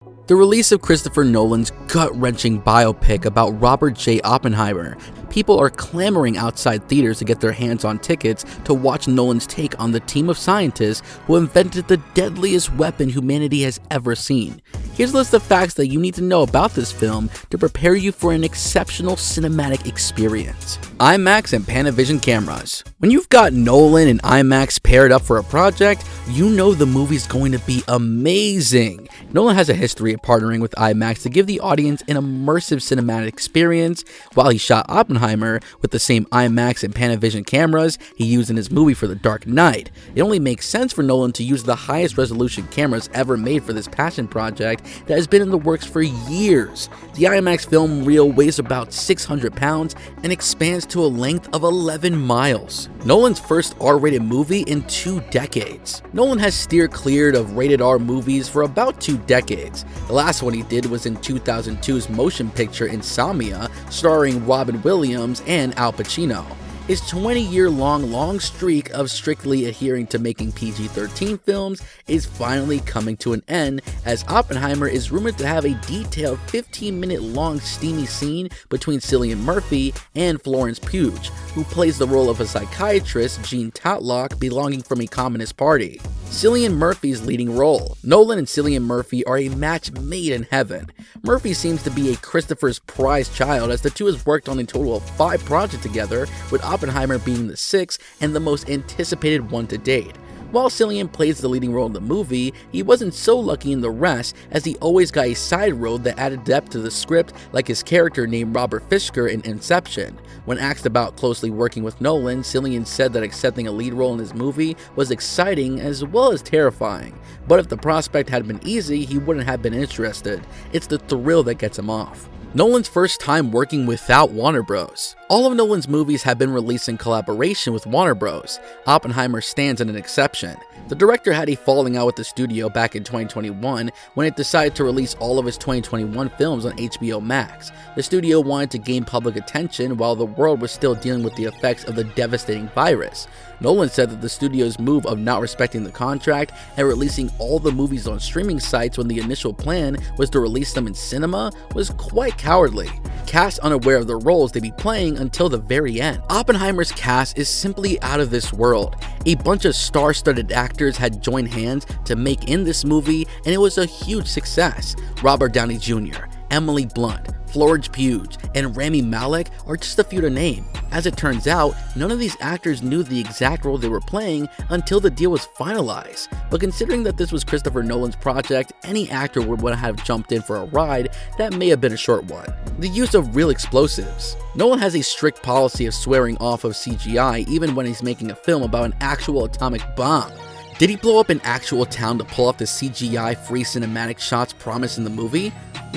The release of Christopher Nolan's gut-wrenching biopic about Robert J. Oppenheimer. People are clamoring outside theaters to get their hands on tickets to watch Nolan's take on the team of scientists who invented the deadliest weapon humanity has ever seen. Here's a list of facts that you need to know about this film to prepare you for an exceptional cinematic experience. IMAX and Panavision cameras. When you've got Nolan and IMAX paired up for a project, you know the movie's going to be amazing. Nolan has a history of partnering with IMAX to give the audience an immersive cinematic experience. While he shot Oppenheimer with the same IMAX and Panavision cameras he used in his movie for The Dark Knight, it only makes sense for Nolan to use the highest resolution cameras ever made for this passion project that has been in the works for years. The IMAX film reel weighs about 600 pounds and expands to a length of 11 miles. Nolan's first R-rated movie in 2 decades. Nolan has steered clear of rated R movies for about 2 decades. The last one he did was in 2002's motion picture Insomnia, starring Robin Williams and Al Pacino. His 20-year-long streak of strictly adhering to making PG-13 films is finally coming to an end, as Oppenheimer is rumored to have a detailed 15-minute-long steamy scene between Cillian Murphy and Florence Pugh, who plays the role of a psychiatrist, Jean Tatlock, belonging from a communist party. Cillian Murphy's leading role. Nolan and Cillian Murphy are a match made in heaven. Murphy seems to be a Christopher's prize child, as the two has worked on a total of 5 projects together, with Oppenheimer being the 6th and the most anticipated one to date. While Cillian plays the leading role in the movie, he wasn't so lucky in the rest, as he always got a side role that added depth to the script, like his character named Robert Fisker in Inception. When asked about closely working with Nolan, Cillian said that accepting a lead role in his movie was exciting as well as terrifying. But if the prospect had been easy, he wouldn't have been interested. It's the thrill that gets him off. Nolan's first time working without Warner Bros. All of Nolan's movies have been released in collaboration with Warner Bros. Oppenheimer stands as an exception. The director had a falling out with the studio back in 2021 when it decided to release all of his 2021 films on HBO Max. The studio wanted to gain public attention while the world was still dealing with the effects of the devastating virus. Nolan said that the studio's move of not respecting the contract and releasing all the movies on streaming sites when the initial plan was to release them in cinema was quite cowardly. Cast unaware of the roles they'd be playing until the very end. Oppenheimer's cast is simply out of this world. A bunch of star-studded actors had joined hands to make in this movie, and it was a huge success. Robert Downey Jr., Emily Blunt, Florence Pugh, and Rami Malek are just a few to name. As it turns out, none of these actors knew the exact role they were playing until the deal was finalized. But considering that this was Christopher Nolan's project, any actor would want to have jumped in for a ride that may have been a short one. The use of real explosives. Nolan has a strict policy of swearing off of CGI even when he's making a film about an actual atomic bomb. Did he blow up an actual town to pull off the CGI-free cinematic shots promised in the movie?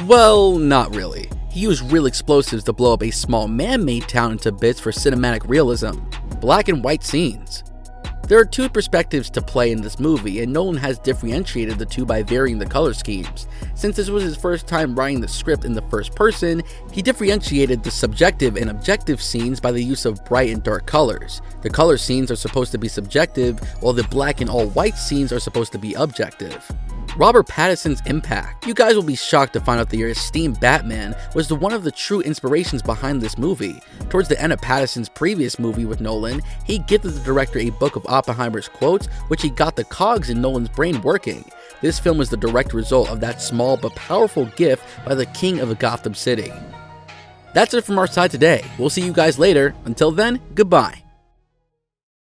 Well, not really. He used real explosives to blow up a small man-made town into bits for cinematic realism. Black and white scenes. There are 2 perspectives to play in this movie, and Nolan has differentiated the 2 by varying the color schemes. Since this was his first time writing the script in the first person, he differentiated the subjective and objective scenes by the use of bright and dark colors. The color scenes are supposed to be subjective, while the black and all white scenes are supposed to be objective. Robert Pattinson's impact. You guys will be shocked to find out that your esteemed Batman was one of the true inspirations behind this movie. Towards the end of Pattinson's previous movie with Nolan, he gifted the director a book of Oppenheimer's quotes, which he got the cogs in Nolan's brain working. This film is the direct result of that small but powerful gift by the king of Gotham City. That's it from our side today. We'll see you guys later. Until then, goodbye.